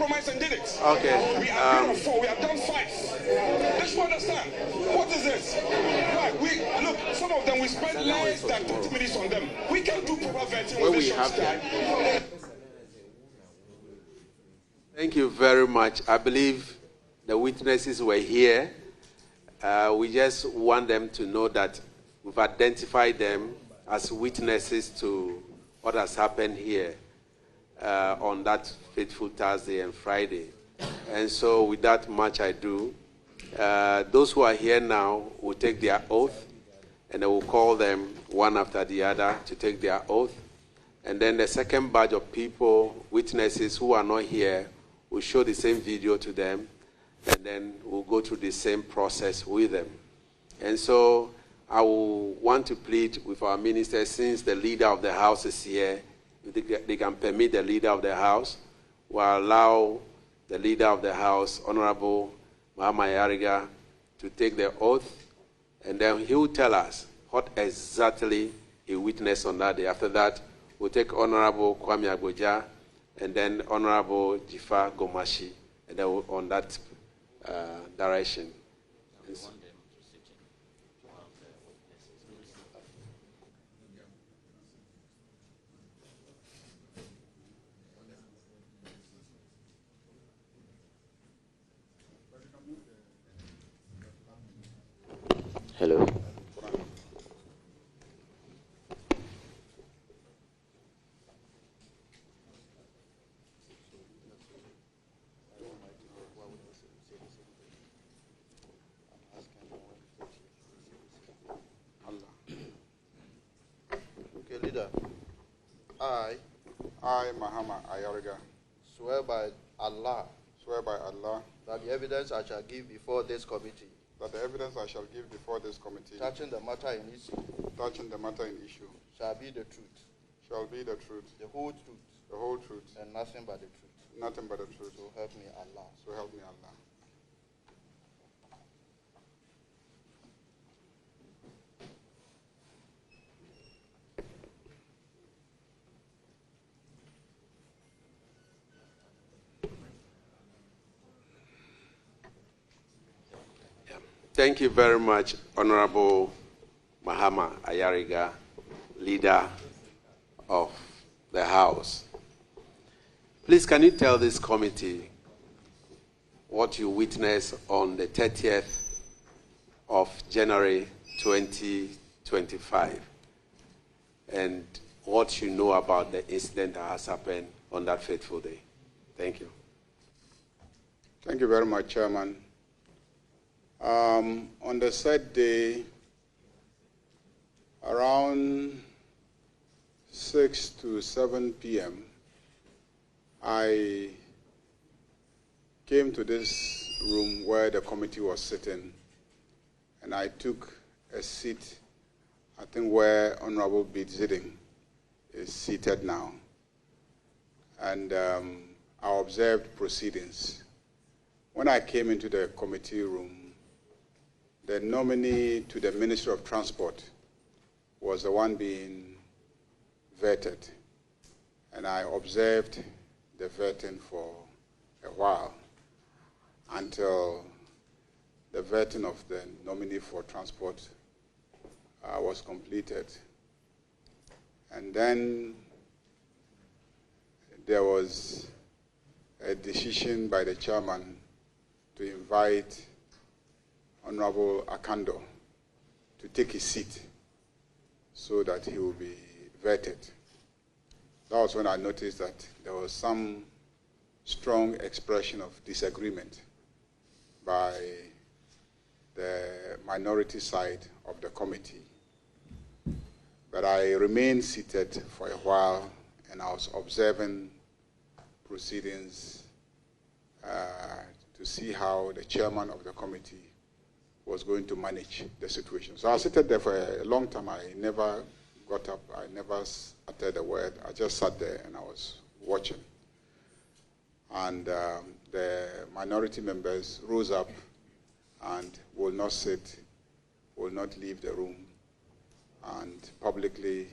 compromised and did it. Okay. We agreed on 4. We have done 5. Let's understand. What is this? Right. Look, some of them we spent less than 30 minutes on them. We can do proper vetting with this short time. Thank you very much. I believe the witnesses were here. We just want them to know that we've identified them as witnesses to what has happened here on that fateful Thursday and Friday. And so without much ado, those who are here now will take their oath, and I will call them one after the other to take their oath. And then the second batch of people, witnesses who are not here, will show the same video to them, and then we'll go through the same process with them. And so I will want to plead with our minister, since the leader of the house is here, if they can permit the leader of the house, will allow the leader of the house, Honorable Mahama Ayariga, to take the oath, and then he will tell us what exactly he witnessed on that day. After that, we'll take Honorable Kwame Agboja, and then Honorable Jifa Gomashi, and then on that direction. Hello. Okay, leader. I, Mahama Ayariga, swear by Allah that the evidence I shall give before this committee the evidence I shall give before this committee touching the matter in issue shall be the truth, the whole truth, and nothing but the truth. So help me Allah. So help me Allah. Thank you very much, Honorable Mahama Ayariga, leader of the House. Please, can you tell this committee what you witnessed on the 30th of January 2025, and what you know about the incident that has happened on that fateful day? Thank you. Thank you very much, Chairman. On the said day, around 6 to 7 p.m., I came to this room where the committee was sitting, and I took a seat, I think where Honorable Bid Ziding is seated now. And I observed proceedings. When I came into the committee room, the nominee to the Ministry of Transport was the one being vetted. And I observed the vetting for a while until the vetting of the nominee for transport was completed. And then there was a decision by the chairman to invite Honorable Akando to take his seat so that he will be vetted. That was when I noticed that there was some strong expression of disagreement by the minority side of the committee. But I remained seated for a while, and I was observing proceedings to see how the chairman of the committee was going to manage the situation. So I sat there for a long time. I never got up. I never uttered a word. I just sat there and I was watching. And the minority members rose up and will not sit, will not leave the room, and publicly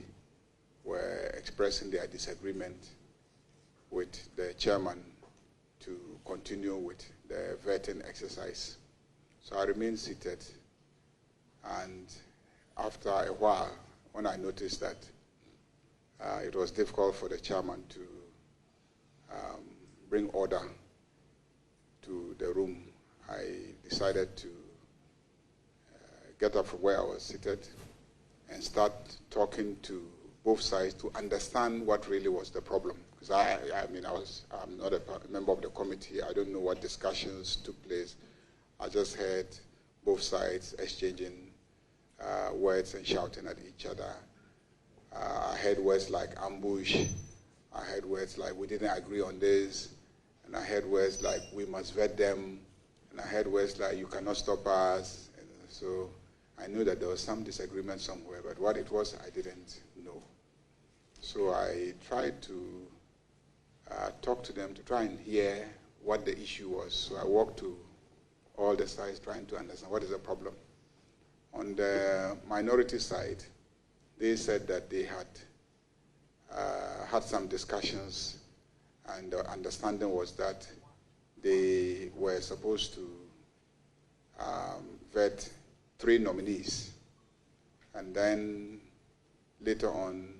were expressing their disagreement with the chairman to continue with the vetting exercise. So I remained seated, and after a while, when I noticed that it was difficult for the chairman to bring order to the room, I decided to get up from where I was seated and start talking to both sides to understand what really was the problem. Because I'm not a member of the committee. I don't know what discussions took place. I just heard both sides exchanging words and shouting at each other. I heard words like ambush. I heard words like we didn't agree on this. And I heard words like we must vet them. And I heard words like you cannot stop us. And so I knew that there was some disagreement somewhere, but what it was, I didn't know. So I tried to talk to them to try and hear what the issue was. So I walked to all the sides trying to understand what is the problem. On the minority side, they said that they had had some discussions, and the understanding was that they were supposed to vet 3 nominees, and then later on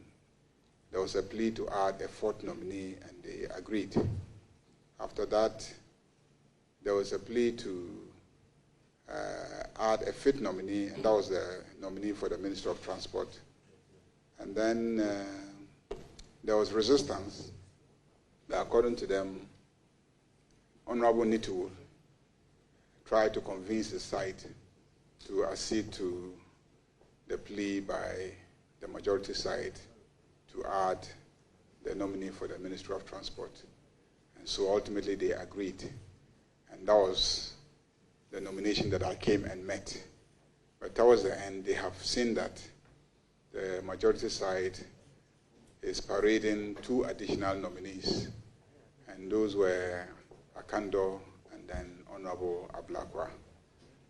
there was a plea to add a 4th nominee, and they agreed. After that, there was a plea to add a 5th nominee, and that was the nominee for the Minister of Transport. And then there was resistance, but according to them, Honorable Nitu tried to convince the side to accede to the plea by the majority side to add the nominee for the Ministry of Transport. And so ultimately they agreed. And that was the nomination that I came and met. But towards the end, they have seen that the majority side is parading 2 additional nominees. And those were Akando and then Honorable Ablakwa,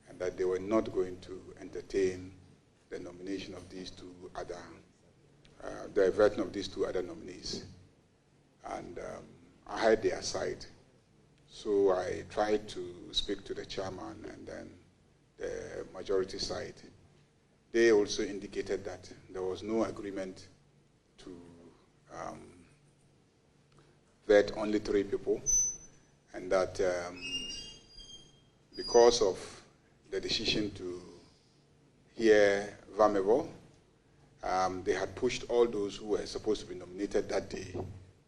and that they were not going to entertain the nomination of these 2 other, the vetting of these 2 other nominees. And I heard their side. So I tried to speak to the chairman and then the majority side. They also indicated that there was no agreement to vet only 3 people, and that because of the decision to hear Vamebo, they had pushed all those who were supposed to be nominated that day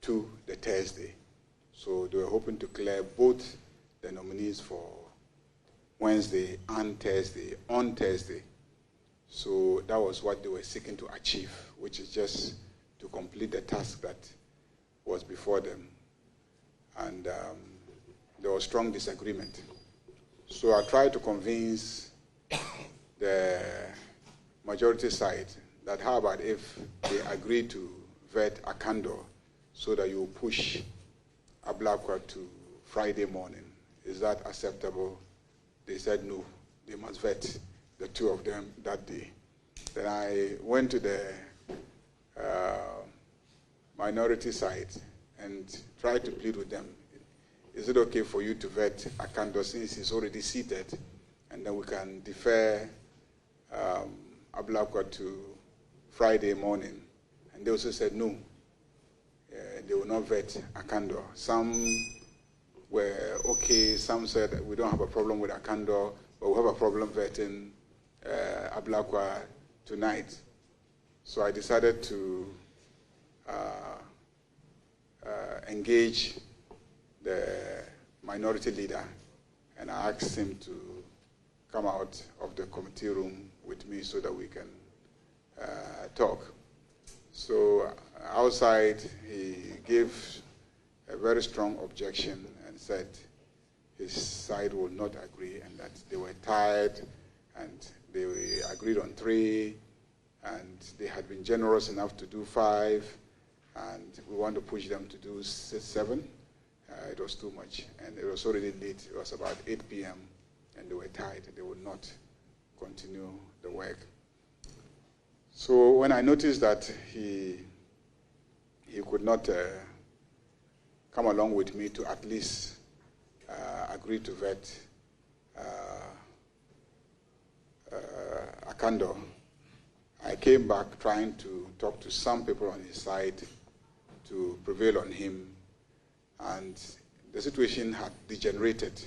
to the Thursday. So they were hoping to clear both the nominees for Wednesday and Thursday on Thursday. So that was what they were seeking to achieve, which is just to complete the task that was before them. And there was strong disagreement. So I tried to convince the majority side that how about if they agree to vet Akando so that you push Ablakwa to Friday morning. Is that acceptable? They said no, they must vet the 2 of them that day. Then I went to the minority side and tried to plead with them. Is it okay for you to vet Akando since he's already seated, and then we can defer Ablakwa to Friday morning? And they also said no, they will not vet Akando. Some were okay, some said we don't have a problem with Akando, but we have a problem vetting Ablakwa tonight. So I decided to engage the minority leader, and I asked him to come out of the committee room with me so that we can talk. So outside, he gave a very strong objection and said his side would not agree, and that they were tired, and they agreed on 3, and they had been generous enough to do 5, and we want to push them to do 7. It was too much, and it was already late. It was about 8 p.m., and they were tired. They would not continue the work. So when I noticed that he could not come along with me to at least agreed to vet Akando, I came back trying to talk to some people on his side to prevail on him, and the situation had degenerated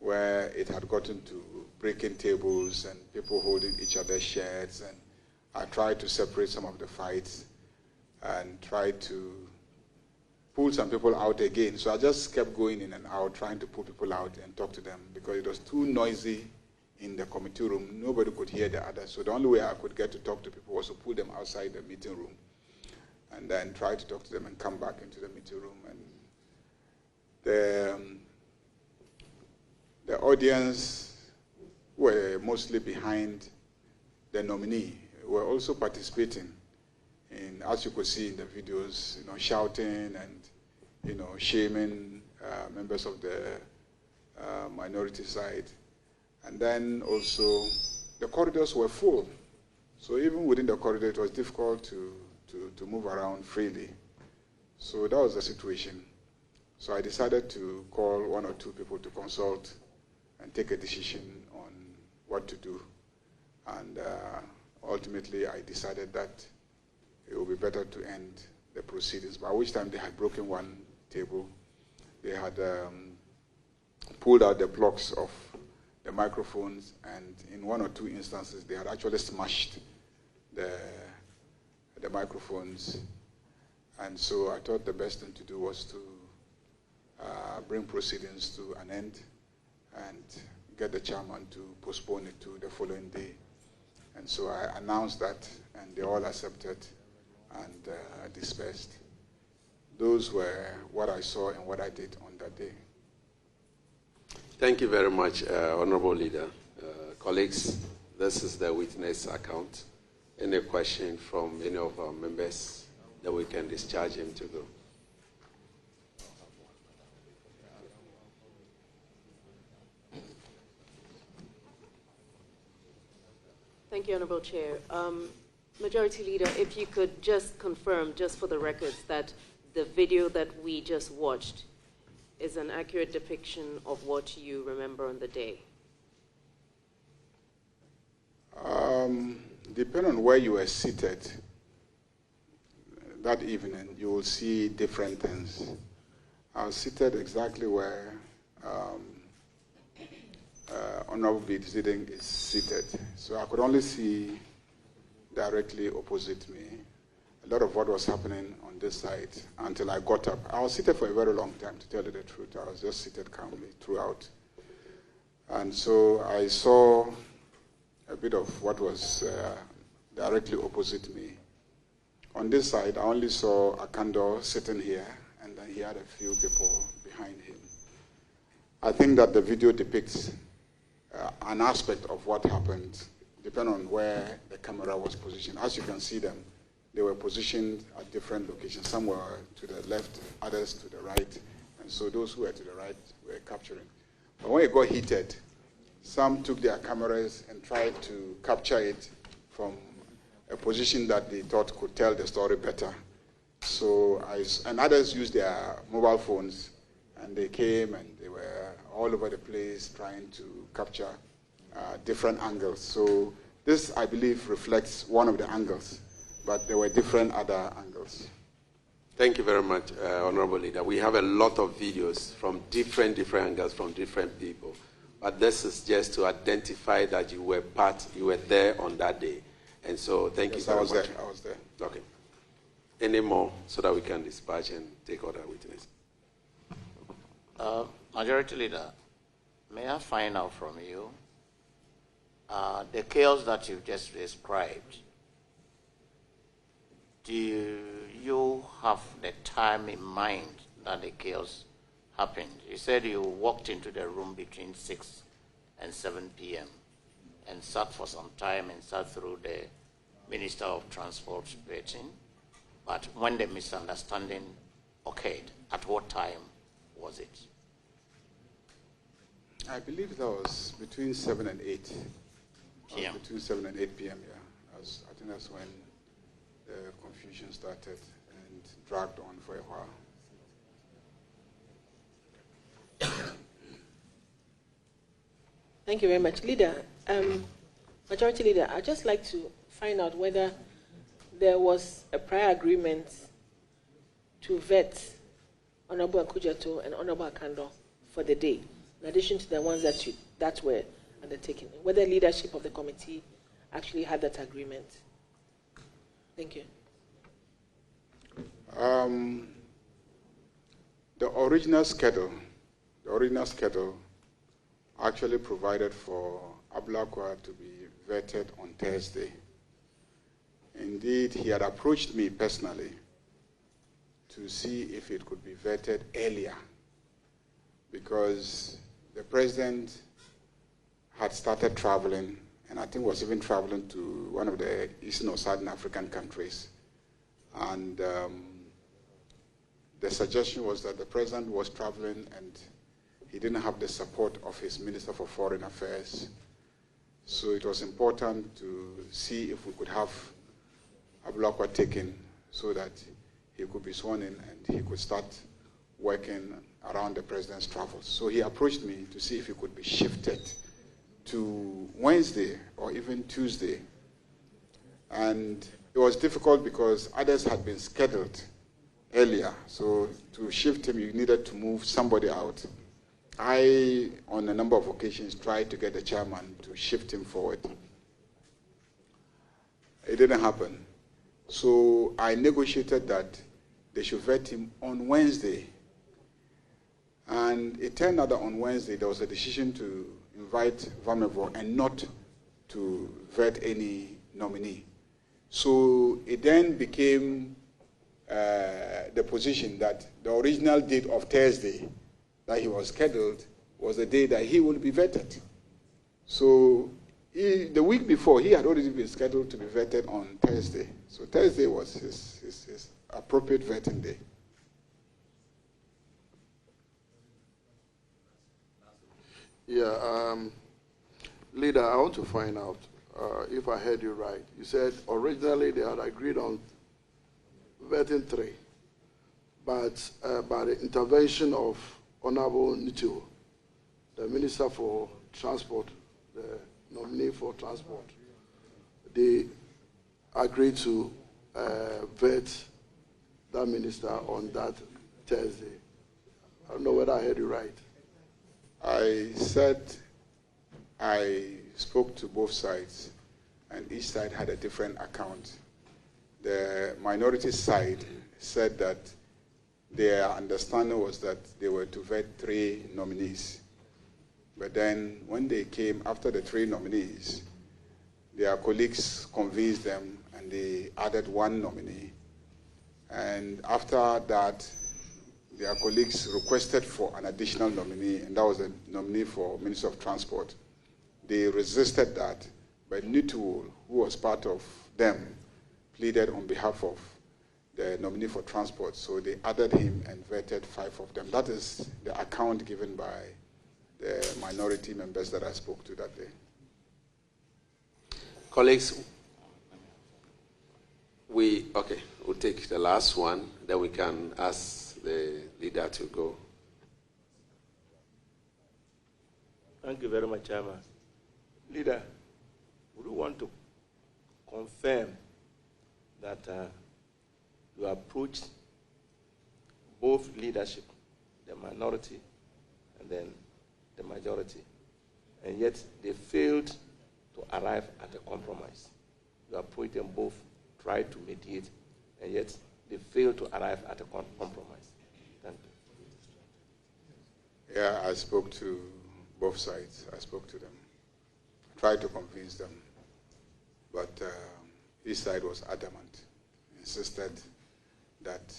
where it had gotten to breaking tables and people holding each other's shirts, and I tried to separate some of the fights and tried to pull some people out again. So I just kept going in and out, trying to pull people out and talk to them because it was too noisy in the committee room. Nobody could hear the others. So the only way I could get to talk to people was to pull them outside the meeting room and then try to talk to them and come back into the meeting room. And the audience were mostly behind the nominee, were also participating in, as you could see in the videos, shouting and, shaming members of the minority side. And then also the corridors were full. So even within the corridor, it was difficult to move around freely. So that was the situation. So I decided to call one or two people to consult and take a decision on what to do. And ultimately, I decided that it would be better to end the proceedings, by which time they had broken one table. They had pulled out the blocks of the microphones, and in one or two instances, they had actually smashed the microphones. And so I thought the best thing to do was to bring proceedings to an end and get the chairman to postpone it to the following day. And so I announced that, and they all accepted and dispersed. Those were what I saw and what I did on that day. Thank you very much, Honorable Leader. Colleagues, this is the witness account. Any question from any of our members that we can discharge him to go? Thank you, Honorable Chair. Majority Leader, if you could just confirm, just for the records, that the video that we just watched is an accurate depiction of what you remember on the day. Depending on where you were seated that evening, you will see different things. I was seated exactly where Honorable Bidiziding is seated. So I could only see directly opposite me a lot of what was happening on this side until I got up. I was seated for a very long time, to tell you the truth. I was just seated calmly throughout. And so I saw a bit of what was directly opposite me. On this side, I only saw Akando sitting here, and then he had a few people behind him. I think that the video depicts an aspect of what happened, depending on where the camera was positioned. As you can see them, they were positioned at different locations. Some were to the left, others to the right, and so those who were to the right were capturing. But when it got heated, some took their cameras and tried to capture it from a position that they thought could tell the story better. So and others used their mobile phones, and they came and they were all over the place trying to capture different angles. So this, I believe, reflects one of the angles, but there were different other angles. Thank you very much, Honorable Leader. We have a lot of videos from different angles from different people, but this is just to identify that you were there on that day. And so thank you very much. I was there. Okay. Any more so that we can dispatch and take other witnesses? Majority Leader, may I find out from you the chaos that you just described? Do you have the time in mind that the chaos happened? You said you walked into the room between 6 and 7 p.m. and sat for some time and sat through the Minister of Transport briefing. But when the misunderstanding occurred, at what time was it? I believe that was between 7 and 8 p.m. Between 7 and 8 p.m., yeah. I think that's when the confusion started and dragged on for a while. Thank you very much. Leader, Majority Leader, I'd just like to find out whether there was a prior agreement to vet Honorable Akujato and Honorable Akando for the day, in addition to the ones that were undertaken, whether leadership of the committee actually had that agreement. Thank you. The original schedule actually provided for Ablakwa to be vetted on Thursday. Indeed, he had approached me personally to see if it could be vetted earlier, because the president had started traveling, and I think was even traveling to one of the Eastern or Southern African countries. And the suggestion was that the president was traveling and he didn't have the support of his Minister for Foreign Affairs. So it was important to see if we could have Ablakwa taken so that he could be sworn in and he could start working around the president's travels. So he approached me to see if he could be shifted to Wednesday or even Tuesday. And it was difficult because others had been scheduled earlier. So to shift him, you needed to move somebody out. I, on a number of occasions, tried to get the chairman to shift him forward. It didn't happen. So I negotiated that they should vet him on Wednesday. And it turned out that on Wednesday there was a decision to invite Vamevo and not to vet any nominee. So it then became the position that the original date of Thursday that he was scheduled was the day that he would be vetted. So the week before, he had already been scheduled to be vetted on Thursday. So Thursday was his appropriate vetting day. Yeah, Leader, I want to find out if I heard you right. You said originally they had agreed on vetting 3, but by the intervention of Honorable Nitu, the Minister for Transport, the nominee for Transport, they agreed to vet that minister on that Thursday. I don't know whether I heard you right. I said I spoke to both sides, and each side had a different account. The minority side said that their understanding was that they were to vet 3 nominees. But then when they came after the 3 nominees, their colleagues convinced them and they added 1 nominee. And after that, their colleagues requested for an additional nominee, and that was a nominee for Minister of Transport. They resisted that, but Nitu, who was part of them, pleaded on behalf of the nominee for Transport, so they added him and vetted 5 of them. That is the account given by the minority members that I spoke to that day. Colleagues, we'll take the last one, then we can ask the leader to go. Thank you very much, Chairman. Leader, would you want to confirm that you approached both leadership, the minority and then the majority, and yet they failed to arrive at a compromise? You approached them both, tried to mediate, and yet they failed to arrive at a compromise. Thank you. Yeah, I spoke to both sides. I spoke to them. I tried to convince them, but each side was adamant, insisted that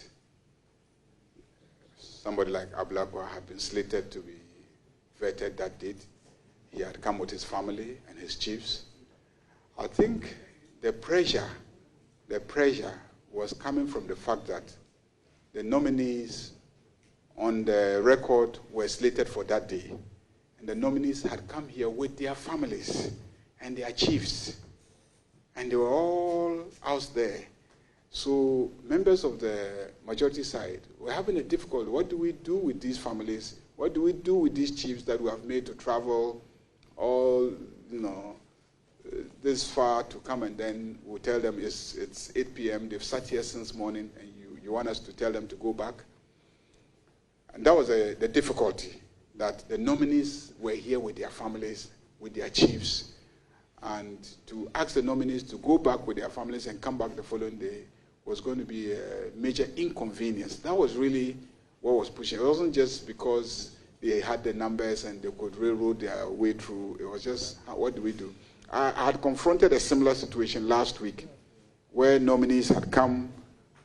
somebody like Ablakwa had been slated to be vetted that date. He had come with his family and his chiefs. I think the pressure was coming from the fact that the nominees on the record were slated for that day. And the nominees had come here with their families and their chiefs. And they were all out there. So members of the majority side were having a difficulty. What do we do with these families? What do we do with these chiefs that we have made to travel all, this far to come, and then we'll tell them it's 8 p.m. They've sat here since morning, and you want us to tell them to go back. And that was the difficulty, that the nominees were here with their families, with their chiefs, and to ask the nominees to go back with their families and come back the following day was going to be a major inconvenience. That was really what was pushing. It wasn't just because they had the numbers and they could railroad their way through. It was just, what do we do? I had confronted a similar situation last week where nominees had come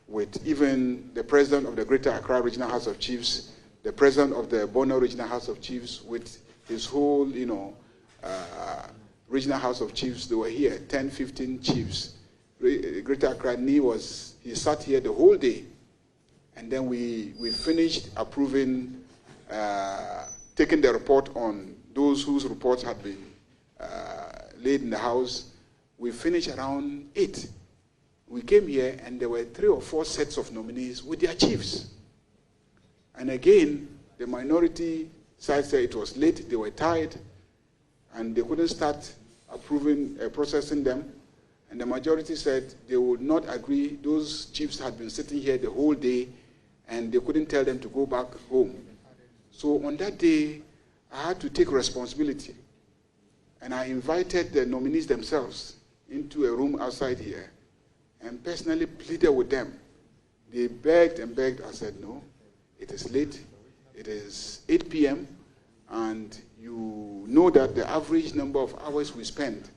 with even the president of the Greater Accra Regional House of Chiefs, the president of the Bono Regional House of Chiefs, with his whole, Regional House of Chiefs. They were here, 10, 15 chiefs. Greater Accra he sat here the whole day. And then we finished approving, taking the report on those whose reports had been laid in the house. We finished around 8. We came here and there were 3 or 4 sets of nominees with their chiefs. And again, the minority side said it was late, they were tired, and they couldn't start processing them. And the majority said they would not agree. Those chiefs had been sitting here the whole day, and they couldn't tell them to go back home. So on that day, I had to take responsibility. And I invited the nominees themselves into a room outside here and personally pleaded with them. They begged and begged. I said, no, it is late. It is 8 p.m. and you know that the average number of hours we spend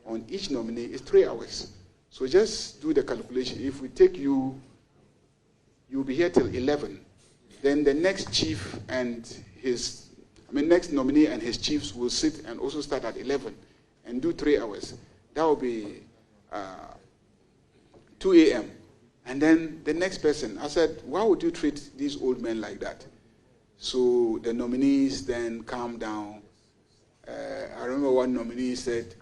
on each nominee is 3 hours. So just do the calculation. If we take you'll be here till 11. Then the next chief and next nominee and his chiefs will sit and also start at 11 and do 3 hours. That will be 2 a.m. And then the next person, I said, why would you treat these old men like that? So the nominees then calmed down. I remember one nominee said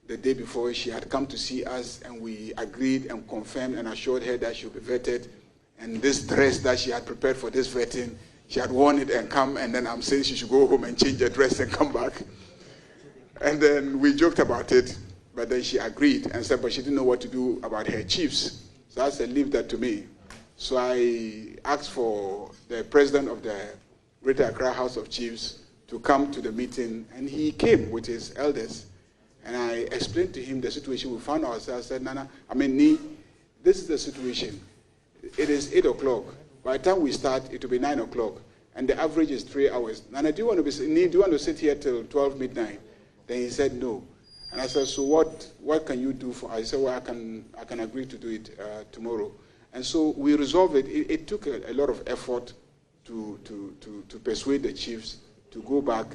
the day before she had come to see us, and we agreed and confirmed and assured her that she would be vetted. And this dress that she had prepared for this vetting, she had worn it and come, and then I'm saying she should go home and change the dress and come back. And then we joked about it, but then she agreed and said, but she didn't know what to do about her chiefs. So I said, leave that to me. So I asked for the president of the Greater Accra House of Chiefs to come to the meeting, and he came with his elders. And I explained to him the situation we found ourselves. I said, this is the situation. It is 8 o'clock. By the time we start, it will be 9 o'clock. And the average is 3 hours. Nana, do you want to sit here till 12 midnight? Then he said, no. And I said, so what can you do for us? I said, well, I can agree to do it tomorrow. And so we resolved it. It took a lot of effort to persuade the chiefs to go back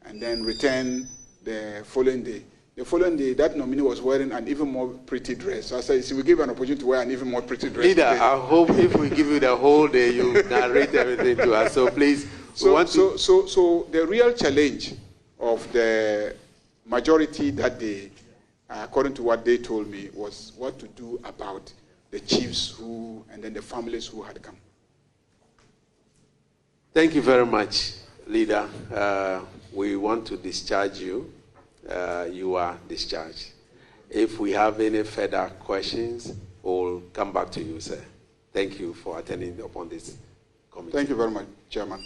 and then return the following day. The following day, that nominee was wearing an even more pretty dress. So I said, we give you an opportunity to wear an even more pretty dress. Leader, I hope if we give you the whole day, you narrate everything to us. So please. So the real challenge of the majority that day, according to what they told me, was what to do about the chiefs and then the families who had come. Thank you very much, Leader. We want to discharge you. You are discharged. If we have any further questions, we'll come back to you, sir. Thank you for attending upon this committee. Thank you very much, Chairman.